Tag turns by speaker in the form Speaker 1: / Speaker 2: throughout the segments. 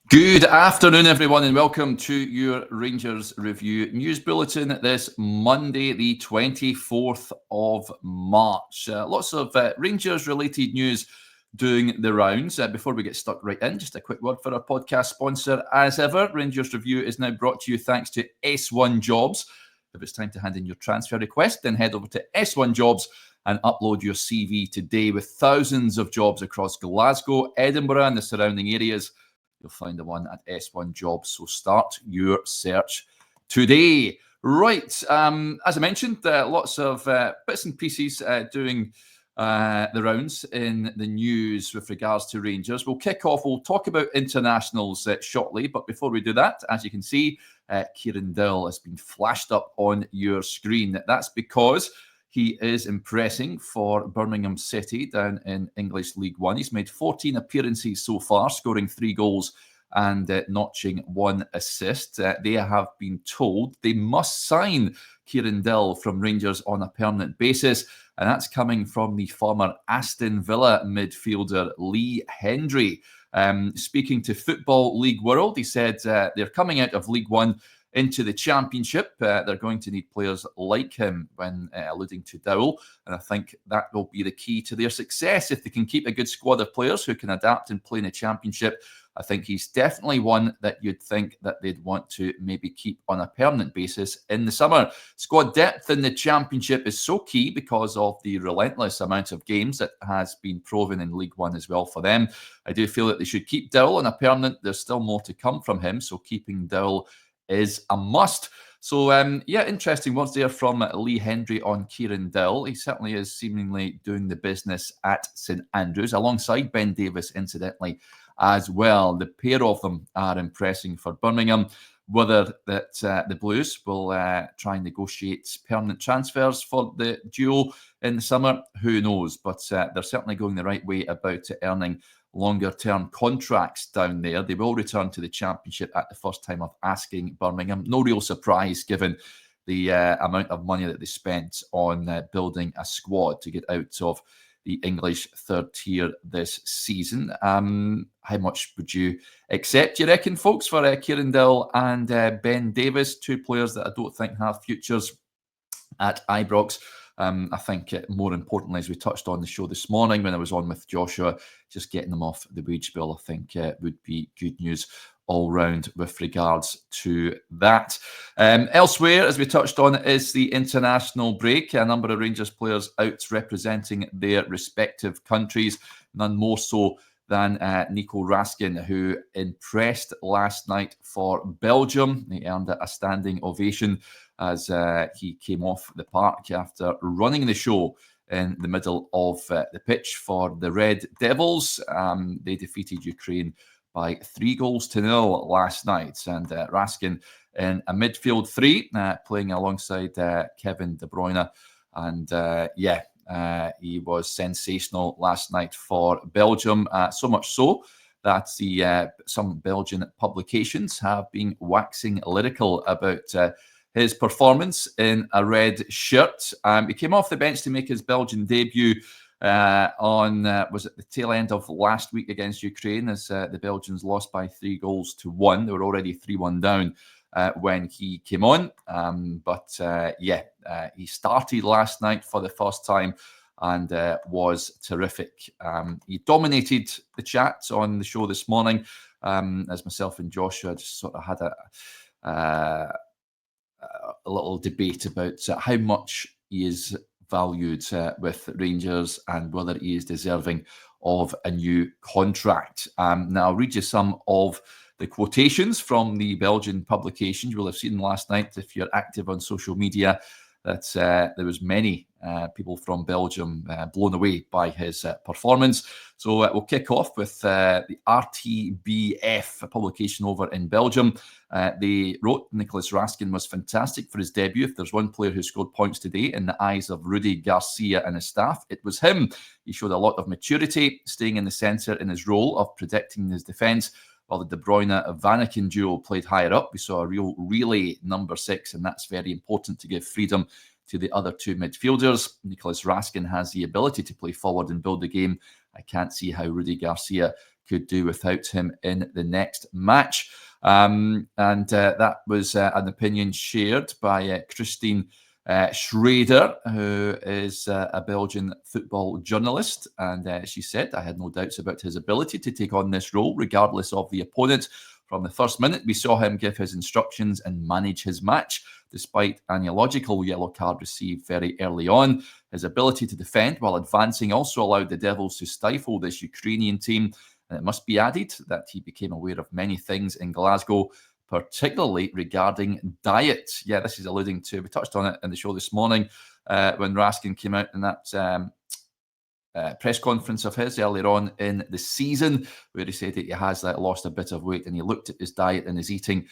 Speaker 1: Good afternoon, everyone, and welcome to your Rangers Review News Bulletin this Monday, the 24th of March. Lots of Rangers-related news doing the rounds. Before we get stuck right in, just a quick word for our podcast sponsor. As ever, Rangers Review is now brought to you thanks to S1 Jobs. If it's time to hand in your transfer request, then head over to S1 Jobs and upload your CV today. With thousands of jobs across Glasgow, Edinburgh, and the surrounding areas, you'll find the one at S1 Jobs. So start your search today. Right, as I mentioned, lots of bits and pieces doing the rounds in the news with regards to Rangers. We'll kick off. We'll talk about internationals shortly. But before we do that, as you can see, Kieran Dowell has been flashed up on your screen. That's because he is impressing for Birmingham City down in English League One. He's made 14 appearances so far, scoring 3 goals and notching 1 assist. They have been told they must sign Kieran Dowell from Rangers on a permanent basis, and that's coming from the former Aston Villa midfielder Lee Hendrie. Speaking to Football League World, he said they're coming out of League One into the Championship. They're going to need players like him, when alluding to Dowell, and I think that will be the key to their success. If they can keep a good squad of players who can adapt and play in the Championship, I think he's definitely one that you'd think that they'd want to maybe keep on a permanent basis in the summer. Squad depth in the Championship is so key because of the relentless amount of games that has been proven in League One as well for them. I do feel that they should keep Dowell on a permanent. There's still more to come from him, so keeping Dowell is a must. So, interesting words there from Lee Hendrie on Kieran Dowell. He certainly is seemingly doing the business at St Andrews, alongside Ben Davies, incidentally, as well. The pair of them are impressing for Birmingham. Whether that the Blues will try and negotiate permanent transfers for the duo in the summer, who knows? But they're certainly going the right way about earning longer-term contracts down there. They will return to the Championship at the first time of asking Birmingham. No real surprise given the amount of money that they spent on building a squad to get out of the English third tier this season. How much would you accept, you reckon, folks, for Kieran Dowell and Ben Davies, 2 players that I don't think have futures at Ibrox? I think more importantly, as we touched on the show this morning when I was on with Joshua, just getting them off the wage bill, I think would be good news all round with regards to that. Elsewhere, as we touched on, is the international break. A number of Rangers players out representing their respective countries, none more so than Nico Raskin, who impressed last night for Belgium. He earned a standing ovation as he came off the park after running the show in the middle of the pitch for the Red Devils. They defeated Ukraine by 3-0 last night, and Raskin in a midfield 3, playing alongside Kevin De Bruyne, and he was sensational last night for Belgium, so much so that some Belgian publications have been waxing lyrical about his performance in a red shirt. He came off the bench to make his Belgian debut was it the tail end of last week against Ukraine, as the Belgians lost by 3-1. They were already 3-1 down when he came on. He started last night for the first time and was terrific. He dominated the chat on the show this morning, as myself and Joshua just sort of had a little debate about how much he is valued with Rangers and whether he is deserving of a new contract. Now, I'll read you some of the quotations from the Belgian publications. You will have seen last night, if you're active on social media, that there was many people from Belgium blown away by his performance. So we'll kick off with the RTBF, a publication over in Belgium. They wrote Nicolas Raskin was fantastic for his debut. If there's one player who scored points today in the eyes of Rudy Garcia and his staff, it was him. He showed a lot of maturity, staying in the centre in his role of protecting his defence, while the De Bruyne-Vanaken duo played higher up. We saw a real relay number 6, and that's very important to give freedom to the other 2 midfielders. Nicolas Raskin has the ability to play forward and build the game. I can't see how Rudy Garcia could do without him in the next match. That was an opinion shared by Christine Schrader, who is a Belgian football journalist. And she said, "I had no doubts about his ability to take on this role, regardless of the opponent. From the first minute, we saw him give his instructions and manage his match, despite an illogical yellow card received very early on. His ability to defend while advancing also allowed the Devils to stifle this Ukrainian team. And it must be added that he became aware of many things in Glasgow, particularly regarding diet." Yeah, this is alluding to, we touched on it in the show this morning when Raskin came out in that press conference of his earlier on in the season, where he said that he has lost a bit of weight, and he looked at his diet and his eating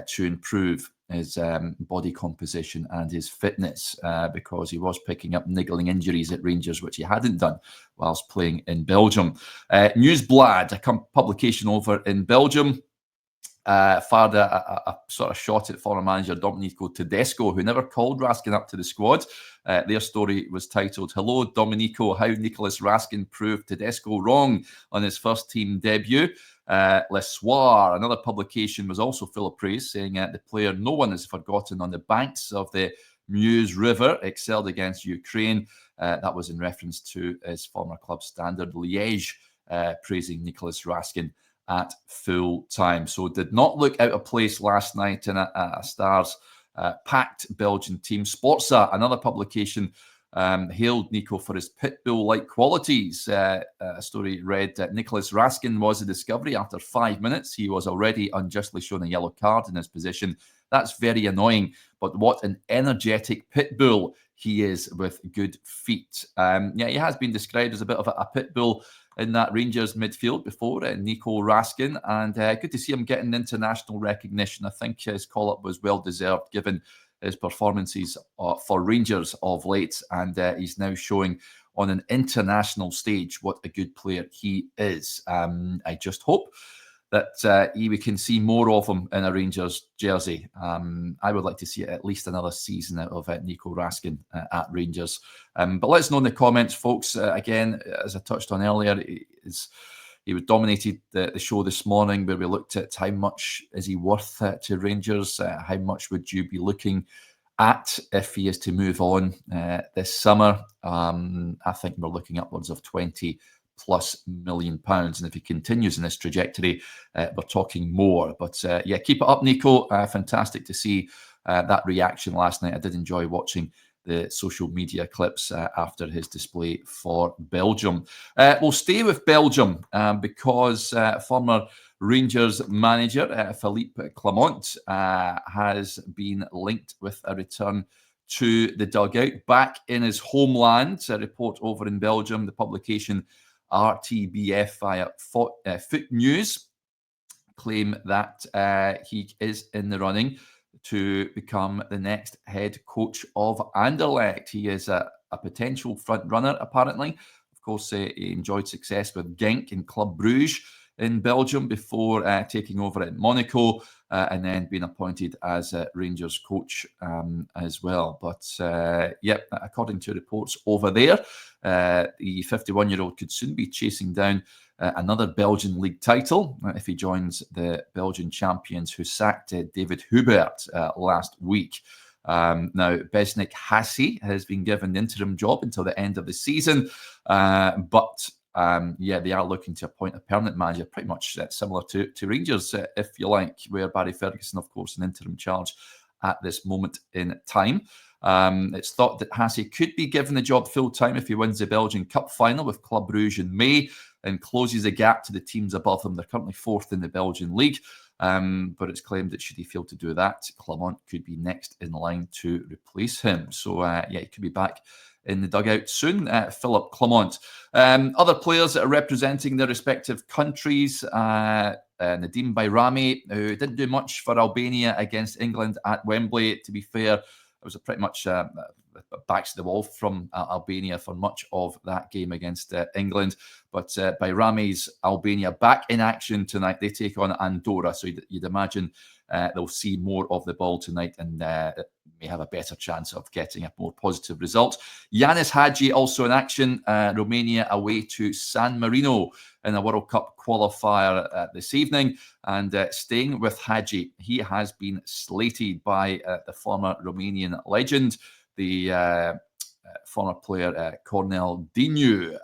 Speaker 1: to improve his body composition and his fitness, because he was picking up niggling injuries at Rangers, which he hadn't done whilst playing in Belgium. Nieuwsblad, a publication over in Belgium, fired a sort of shot at former manager Domenico Tedesco, who never called Raskin up to the squad. Their story was titled, "Hello, Domenico, how Nicolas Raskin proved Tedesco wrong on his first team debut." Le Soir, another publication, was also full of praise, saying the player no one has forgotten on the banks of the Meuse River excelled against Ukraine. That was in reference to his former club Standard Liège, praising Nicolas Raskin at full time. So did not look out of place last night in a Stars packed Belgian team. Sportsa, another publication, hailed Nico for his pitbull-like qualities. A story read that Nicolas Raskin was a discovery. After 5 minutes, he was already unjustly shown a yellow card in his position. That's very annoying, but what an energetic pitbull he is with good feet. Yeah, he has been described as a bit of a pitbull in that Rangers midfield before, Nico Raskin, and good to see him getting international recognition. I think his call-up was well-deserved given his performances for Rangers of late, and he's now showing on an international stage what a good player he is. I just hope that we can see more of him in a Rangers jersey. I would like to see at least another season out of Nico Raskin at Rangers. But let us know in the comments, folks. Again, as I touched on earlier, he dominated the show this morning, where we looked at how much is he worth to Rangers, how much would you be looking at if he is to move on this summer. I think we're looking upwards of £20+ million, and if he continues in this trajectory, we're talking more. But yeah, keep it up, Nico. Fantastic to see that reaction last night. I did enjoy watching the social media clips after his display for Belgium. We'll stay with Belgium because former Rangers manager Philippe Clement has been linked with a return to the dugout back in his homeland. A report over in Belgium, the publication RTBF via Foot News, claim that he is in the running to become the next head coach of Anderlecht. He is a potential front runner, apparently. Of course, he enjoyed success with Genk and Club Brugge in Belgium before taking over at Monaco and then being appointed as Rangers coach as well. But yep, according to reports over there, the 51-year-old could soon be chasing down another Belgian league title if he joins the Belgian champions, who sacked David Hubert last week. Now, Besnik Hagi has been given the interim job until the end of the season, but yeah, they are looking to appoint a permanent manager, pretty much similar to Rangers, if you like, where Barry Ferguson, of course, an interim charge at this moment in time. It's thought that Hagi could be given the job full-time if he wins the Belgian Cup final with Club Brugge in May and closes the gap to the teams above him. They're currently fourth in the Belgian league, but it's claimed that should he fail to do that, Clement could be next in line to replace him. So, yeah, he could be back in the dugout soon, Philippe Clement. Other players that are representing their respective countries, Nadim Bayrami, who didn't do much for Albania against England at Wembley. To be fair, it was pretty much backs to the wall from Albania for much of that game against England. But Bayrami's Albania back in action tonight. They take on Andorra, so you'd imagine they'll see more of the ball tonight and may have a better chance of getting a more positive result. Yanis Hagi also in action. Romania away to San Marino in a World Cup qualifier this evening. And staying with Hagi, he has been slated by the former Romanian legend, the former player Cornel Dinu,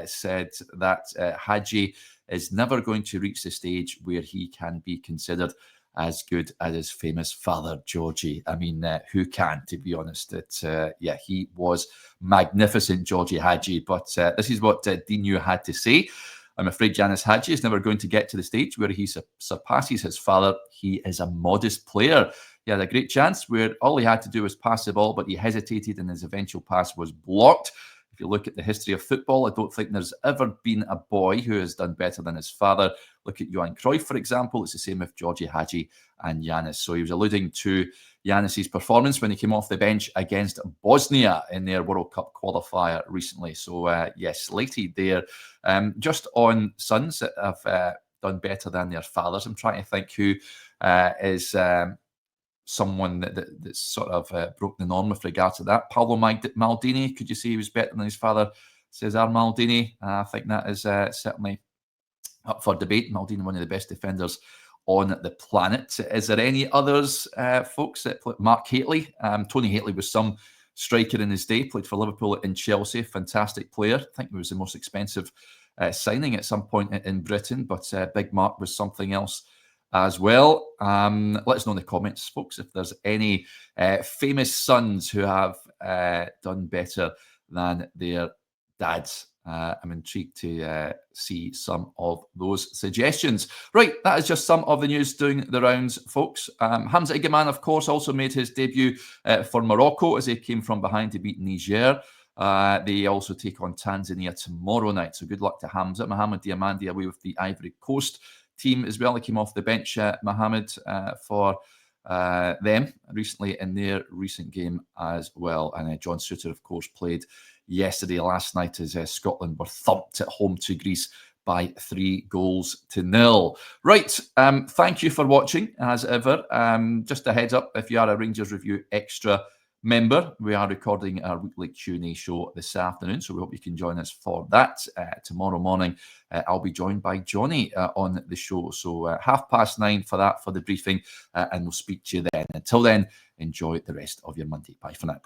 Speaker 1: said that Hagi is never going to reach the stage where he can be considered as good as his famous father, Georgie. I mean, who can, to be honest? Yeah, he was magnificent, Georgie Hagi. But this is what Dinu had to say. I'm afraid Yanis Hagi is never going to get to the stage where he surpasses his father. He is a modest player. He had a great chance where all he had to do was pass the ball, but he hesitated and his eventual pass was blocked. If you look at the history of football, I don't think there's ever been a boy who has done better than his father. Look at Johan Cruyff, for example. It's the same with Georgie Hagi and Yanis. So he was alluding to Yanis's performance when he came off the bench against Bosnia in their World Cup qualifier recently. So, yes, slated there. Just on sons that have done better than their fathers, I'm trying to think who is someone that's sort of broke the norm with regard to that. Paolo Maldini, could you say he was better than his father, Cesar Maldini? I think that is certainly up for debate. Maldini, one of the best defenders on the planet. Is there any others, folks? Mark Hateley. Tony Hateley was some striker in his day, played for Liverpool and Chelsea. Fantastic player. I think he was the most expensive signing at some point in Britain, but Big Mark was something else as well. Let us know in the comments, folks, if there's any famous sons who have done better than their dads. I'm intrigued to see some of those suggestions. Right, that is just some of the news doing the rounds, folks. Hamza Igaman, of course, also made his debut for Morocco as they came from behind to beat Niger. They also take on Tanzania tomorrow night, so good luck to Hamza. Mohamed Diamandi away with the Ivory Coast team as well. He came off the bench, Mohamed, for them recently in their recent game as well. And John Suter, of course, played yesterday, last night, as Scotland were thumped at home to Greece by 3-0. Right, thank you for watching, as ever. Just a heads up, if you are a Rangers Review Extra member, we are recording our weekly Q&A show this afternoon, so we hope you can join us for that. Tomorrow morning, I'll be joined by Johnny on the show, so 9:30 for that, for the briefing, and we'll speak to you then. Until then, enjoy the rest of your Monday. Bye for now.